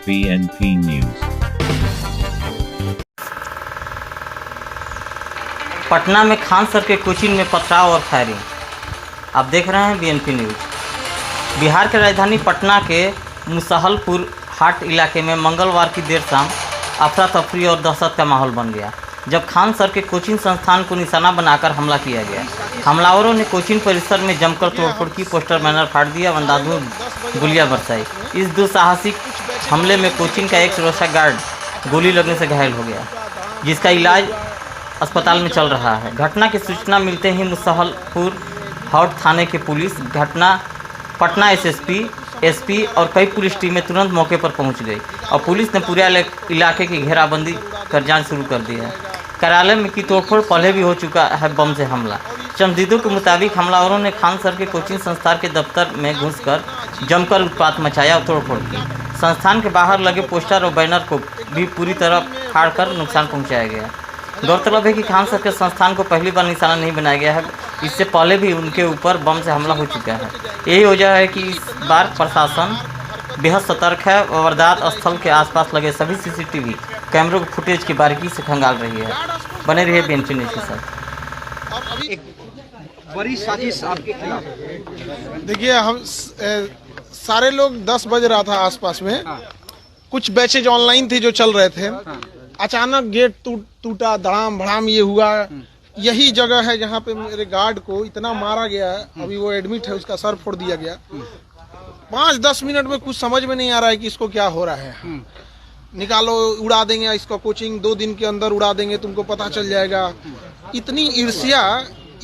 BNP news. Patna में Khan sir के coaching में पथराव और फायरिंग। आप देख रहे हैं बीएनपी न्यूज। बिहार के राजधानी पटना के मुसहलपुर हाट इलाके में मंगलवार की देर शाम अफरा तफरी और दहशत का माहौल बन गया जब खान सर के कोचिंग संस्थान को निशाना बनाकर हमला किया गया। हमलावरों ने कोचिंग परिसर में जमकर तोड़फोड़ की, पोस्टर बैनर फाड़ दिया, अंधाधुंध गोलियां बरसाई। इस दुस्साहसिक हमले में कोचिंग का एक सुरक्षा गार्ड गोली लगने से घायल हो गया, जिसका इलाज अस्पताल में चल रहा है। घटना की सूचना मिलते ही मुसहलपुर हाट थाने के पुलिस घटना पटना एसपी और कई पुलिस टीमें तुरंत मौके पर पहुंच गई और पुलिस ने पूरे इलाके की घेराबंदी कर जांच शुरू कर दी है। कार्यालय में की तोड़फोड़ पहले भी हो चुका है बम से हमला। चंदीदों के मुताबिक हमलावरों ने खान सर के कोचिंग संस्थान के दफ्तर में घुसकर जमकर उत्पात मचाया और तोड़फोड़ की। संस्थान के बाहर लगे पोस्टर और बैनर को भी पूरी तरह फाड़कर नुकसान पहुँचाया गया। गौरतलब है कि खान सर के संस्थान को पहली बार निशाना नहीं बनाया गया है, इससे पहले भी उनके ऊपर बम से हमला हो चुका है। यही वजह है कि इस बार प्रशासन बेहद सतर्क है। वारदात स्थल के आसपास लगे सभी सीसीटीवी कैमरों के फुटेज की बारीकी से खंगाल रही है। बने रहिए बीएनपी न्यूज़ के साथ। एक बड़ी साजिश आपके खिलाफ। देखिए, हम सारे लोग 10 बज रहा था आसपास में। कुछ बैचेज ऑनलाइन थे जो चल रहे थे। अचानक गेट टूटा, धड़ाम भड़ाम ये हुआ। यही जगह है जहाँ पे मेरे गार्ड को इतना मारा गया है। अभी वो एडमिट है, उसका सर फोड़ दिया गया। 5-10 मिनट में कुछ समझ में नहीं आ रहा है कि इसको क्या हो रहा है। निकालो, उड़ा देंगे इसको, कोचिंग 2 दिन के अंदर उड़ा देंगे, तुमको पता चल जाएगा। इतनी ईर्ष्या,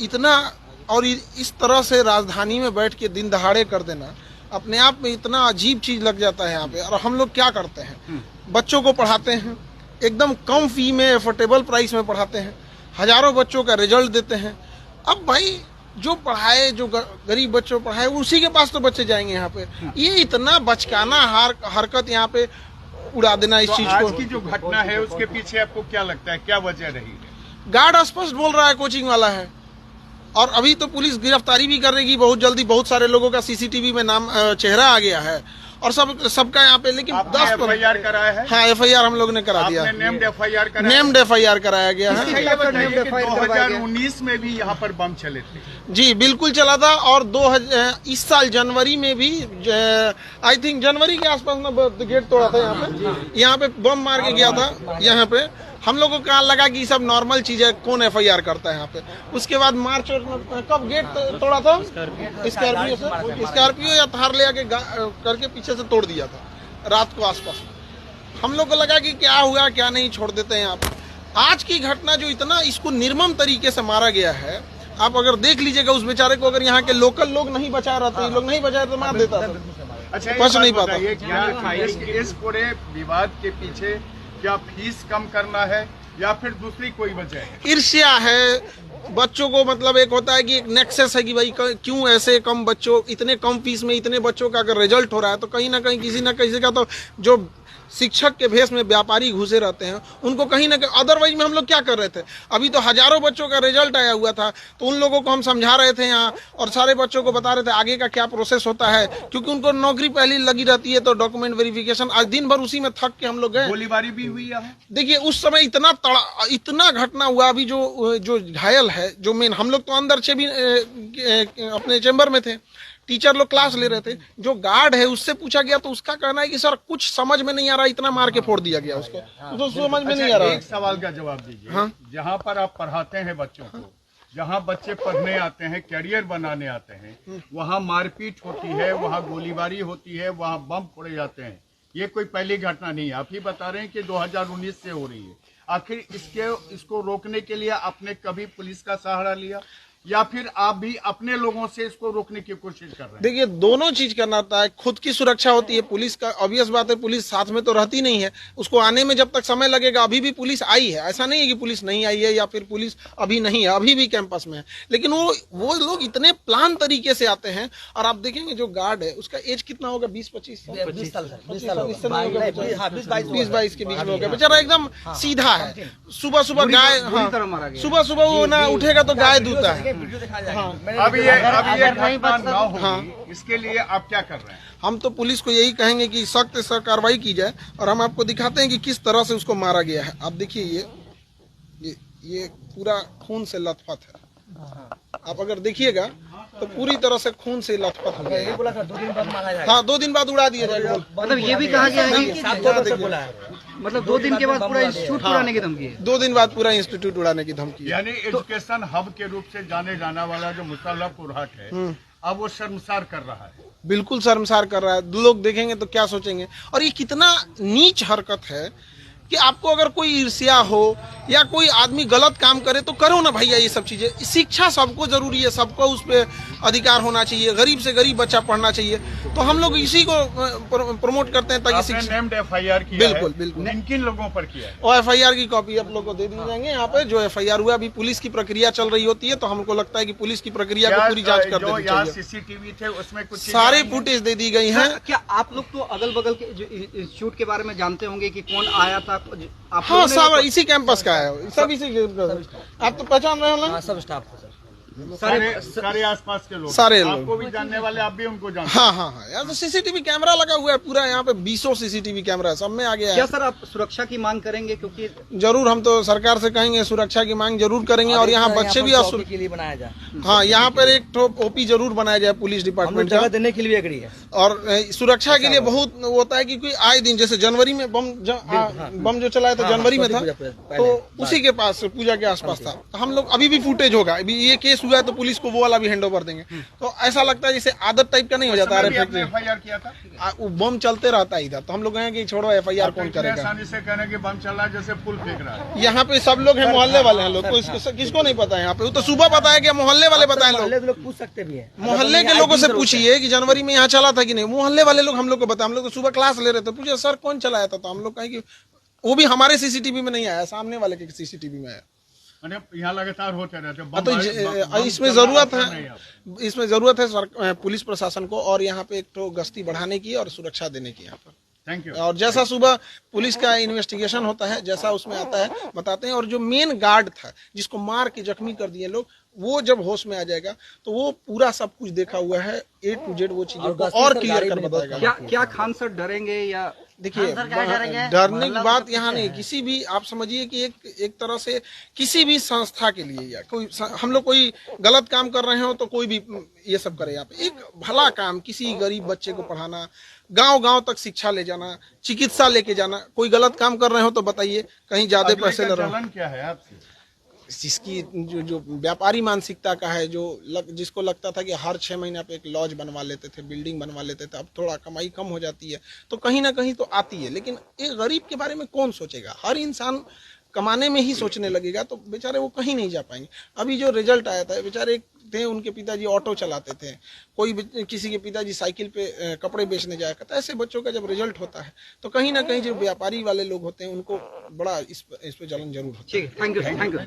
इतना, और इस तरह से राजधानी में बैठ के दिन दहाड़े कर देना अपने आप में इतना अजीब चीज लग जाता है यहाँ पे। और हम लोग क्या करते हैं, बच्चों को पढ़ाते हैं, एकदम कम फी में, एफोर्डेबल प्राइस में पढ़ाते हैं, हजारों बच्चों का रिजल्ट देते हैं। अब भाई जो पढ़ाए, जो गरीब बच्चों पढ़ाए, उसी के पास तो बच्चे जाएंगे यहाँ पे। ये इतना बचकाना हरकत यहाँ पे उड़ा देना इस चीज को। आज की जो घटना है उसके पीछे आपको क्या लगता है, क्या वजह रही है? गार्ड स्पष्ट बोल रहा है कोचिंग वाला है, और अभी तो पुलिस गिरफ्तारी भी करेगी बहुत जल्दी। बहुत सारे लोगों का सीसीटीवी में नाम, चेहरा आ गया है और सबका यहाँ पे। लेकिन 10 एफआईआर कराया है? हाँ, एफआईआर हम लोग ने करा दिया। नेम्ड एफआईआर कराया? नेम्ड एफआईआर कराया गया है। 2019 में भी यहाँ पर बम चले थे? जी बिल्कुल चला था। और इस साल जनवरी में भी, आई थिंक जनवरी के आसपास ना गेट तोड़ा था यहाँ पे बम मार के गया था यहाँ पे। हम लोगों को कहा लगा कि सब नॉर्मल चीज है, कौन एफआईआर करता है यहाँ पे। उसके बाद मार्च में कब गेट तोड़ा था? स्कॉर्पियो या थार ले आके करके पीछे से तोड़ दिया था रात को आसपास। हम लोग को लगा कि क्या हुआ क्या नहीं, छोड़ देते हैं यहाँ पे। आज की घटना जो इतना इसको निर्मम तरीके से मारा गया है, आप अगर देख लीजिएगा उस बेचारे को, अगर यहाँ के लोकल लोग नहीं बचा रहते, ये लोग नहीं बचाए तो मार देता था। अच्छा, बच नहीं पाता। इस पूरे विवाद के पीछे क्या फीस कम करना है या फिर दूसरी कोई वजह है? ईर्ष्या है बच्चों को। मतलब एक होता है कि एक नेक्सस है कि भाई क्यों ऐसे कम बच्चों, इतने कम फीस में इतने बच्चों का अगर रिजल्ट हो रहा है तो कहीं ना कहीं किसी ना किसी का तो, जो शिक्षक के भेष में व्यापारी घुसे रहते हैं उनको कहीं ना कहीं। अदरवाइज में हम लोग क्या कर रहे थे, अभी तो हजारों बच्चों का रिजल्ट आया हुआ था, तो उन लोगों को हम समझा रहे थे यहाँ, और सारे बच्चों को बता रहे थे आगे का क्या प्रोसेस होता है, क्योंकि उनको नौकरी पहले लगी रहती है तो डॉक्यूमेंट वेरिफिकेशन। आज दिन भर उसी में थक के हम लोग गए। गोलीबारी भी हुई है? देखिए, उस समय इतना घटना हुआ। अभी जो घायल है, जो मेन, हम लोग तो अंदर से भी अपने चेंबर में थे, टीचर लोग क्लास ले रहे थे। जो गार्ड है उससे पूछा गया तो उसका कहना है कि सर कुछ समझ में नहीं आ रहा, इतना मार के फोड़ दिया गया उसको, तो समझ में नहीं आ रहा। एक सवाल का जवाब दीजिए। हाँ? जहाँ पर आप पढ़ाते हैं बच्चों को, जहाँ बच्चे पढ़ने आते हैं, कैरियर बनाने आते हैं, वहाँ मारपीट होती है, वहाँ गोलीबारी होती है, वहाँ बम फोड़े जाते हैं। ये कोई पहली घटना नहीं है। आप ही बता रहे हैं कि 2019 से हो रही है। आखिर इसको रोकने के लिए आपने कभी पुलिस का सहारा लिया या फिर आप भी अपने लोगों से इसको रोकने की कोशिश कर रहे हैं? देखिए, दोनों चीज करना होता है। खुद की सुरक्षा होती है, पुलिस का ऑब्वियस बात है, पुलिस साथ में तो रहती नहीं है, उसको आने में जब तक समय लगेगा। अभी भी पुलिस आई है, ऐसा नहीं है कि पुलिस नहीं आई है या फिर पुलिस अभी नहीं है, अभी भी कैंपस में है। लेकिन वो लोग इतने प्लान तरीके से आते हैं। और आप देखेंगे जो गार्ड है उसका एज कितना होगा, 20-25 साल, 20 साल 20-22 के बीच में होगा। बेचारा एकदम सीधा है। सुबह सुबह गाय, सुबह सुबह वो ना उठेगा तो गाय दूता है। अब ये घटना न होगी, इसके लिए आप क्या कर रहे हैं? हम तो पुलिस को यही कहेंगे कि सख्त से सख्त कार्रवाई की जाए, और हम आपको दिखाते हैं कि किस तरह से उसको मारा गया है। आप देखिए ये पूरा खून से लथपथ है। आप अगर देखिएगा तो पूरी तरह से खून से लथपथ हो गया है। 2 दिन बाद मारा जाएगा। हाँ, 2 दिन बाद उड़ा दिया जाएगा। मतलब ये भी कहा गया है कि मतलब 2 दिन के बाद पूरा इंस्टीट्यूट उड़ाने की धमकी है। 2 दिन बाद पूरा इंस्टीट्यूट उड़ाने की धमकी है। यानी एजुकेशन हब के रूप से जाने जाना वाला जो मुसल्लापुर हाट है, अब वो शर्मसार कर रहा है। बिल्कुल शर्मसार कर रहा है। लोग देखेंगे तो क्या सोचेंगे। और ये कितना नीच हरकत है कि आपको अगर कोई ईर्ष्या हो या कोई आदमी गलत काम करे तो करो ना भैया। ये सब चीजें, शिक्षा सबको जरूरी है, सबको उस पर अधिकार होना चाहिए। गरीब से गरीब बच्चा पढ़ना चाहिए, तो हम लोग इसी को प्रमोट करते हैं ताकि शिक्षा। नेम्ड FIR किया बिल्कुल है, बिल्कुल। किन लोगों पर किया है? और FIR की कॉपी आप लोग को दे दी जाएंगे। यहाँ पे जो FIR हुआ, अभी पुलिस की प्रक्रिया चल रही होती है, तो हमको लगता है कि पुलिस की प्रक्रिया को पूरी जांच कर जो देनी यहाँ चाहिए। CCTV थे उसमें कुछ सारे फुटेज दे दी गई हैं। क्या आप लोग तो अगल बगल के जो इंस्टीट्यूट के बारे में जानते होंगे कि कौन आया था? आप हाँ, सब इसी कैंपस का है, सब इसी। आप तो पहचान रहे हो ना? सब स्टाफ को सारे आसपास के लोग, सारे लोग। आपको भी जानने वाले, आप भी उनको जानते हाँ हाँ हाँ, यार तो CCTV कैमरा लगा हुआ है पूरा। यहाँ पे 20 CCTV कैमरा है, सब में आ गया क्या है। सर आप सुरक्षा की मांग करेंगे? क्योंकि जरूर हम तो सरकार से कहेंगे, सुरक्षा की मांग जरूर करेंगे। और यहाँ बच्चे भी के लिए बनाया जाए। हाँ, यहाँ पर एक तो OP जरूर बनाया जाए पुलिस डिपार्टमेंट का। देने के लिए एग्री है। और सुरक्षा के लिए बहुत होता है कि कोई आए दिन, जैसे जनवरी में बम जो चलाया था जनवरी में था, तो उसी के पास पूजा के आसपास था। तो हम लोग अभी भी फुटेज होगा, अभी ये केस हुआ है तो पुलिस को वो वाला भी हैंड ओवर देंगे। तो ऐसा लगता है जैसे आदत टाइप का नहीं हो जाता है। FIR किया था, वो बम चलते रहता है इधर, तो हम लोग कहें कि छोड़ो FIR कौन करेगा। आसानी से कहने कि बम चल रहा है, जैसे पुल फेंक रहा है। यहाँ पे सब लोग हैं, मोहल्ले वाले हैं लोग, किसको नहीं पता है यहाँ पे। वो तो सुबह बताया कि मोहल्ले वाले बताए लोग पूछ सकते भी है। मोहल्ले के लोगों से पूछिए कि जनवरी में यहाँ चला था कि नहीं। मोहल्ले वाले लोग हम लोग को बताए। हम लोग तो सुबह क्लास ले रहे थे, पूछे सर कौन चलाया था, तो हम लोग कहें कि वो भी हमारे CCTV में नहीं आया, सामने वाले के CCTV में आया। यहाँ लगातार होते रहते। तो इसमें जरूरत है पुलिस प्रशासन को, और यहाँ पे एक तो गश्ती बढ़ाने की और सुरक्षा देने की यहाँ पर। Thank you. और जैसा सुबह पुलिस का इन्वेस्टिगेशन होता है, जैसा उसमें आता है बताते हैं। और जो मेन गार्ड था जिसको मार के जख्मी कर दिए लोग, वो जब होश में आ जाएगा तो वो पूरा सब कुछ देखा हुआ है, A to Z वो चीजों को और क्लियर कर बताएगा। क्या खान सर डरेंगे या? देखिए, डरने की बात यहाँ नहीं। किसी भी, आप समझिए कि एक तरह से किसी भी संस्था के लिए, या कोई हम लोग कोई गलत काम कर रहे हो तो कोई भी ये सब करे। यहाँ पे एक भला काम, किसी गरीब बच्चे को पढ़ाना, गांव-गांव तक शिक्षा ले जाना, चिकित्सा लेके जाना। कोई गलत काम कर रहे हो तो बताइए, कहीं ज्यादा पैसे ले रहे हो। क्या है आपसे? जिसकी जो व्यापारी मानसिकता का है, जिसको लगता था कि हर 6 महीना पे एक लॉज बनवा लेते थे, बिल्डिंग बनवा लेते थे, अब थोड़ा कमाई कम हो जाती है तो कहीं ना कहीं तो आती है। लेकिन एक गरीब के बारे में कौन सोचेगा? हर इंसान कमाने में ही सोचने लगेगा, तो बेचारे वो कहीं नहीं जा पाएंगे। अभी जो रिजल्ट आया था, बेचारे थे, उनके पिताजी ऑटो चलाते थे, किसी के पिताजी साइकिल पे कपड़े बेचने जाया करता। ऐसे बच्चों का जब रिजल्ट होता है तो कहीं ना कहीं जो व्यापारी वाले लोग होते हैं उनको बड़ा इस पे जलन जरूर होता है। ठीक है, थैंक यू।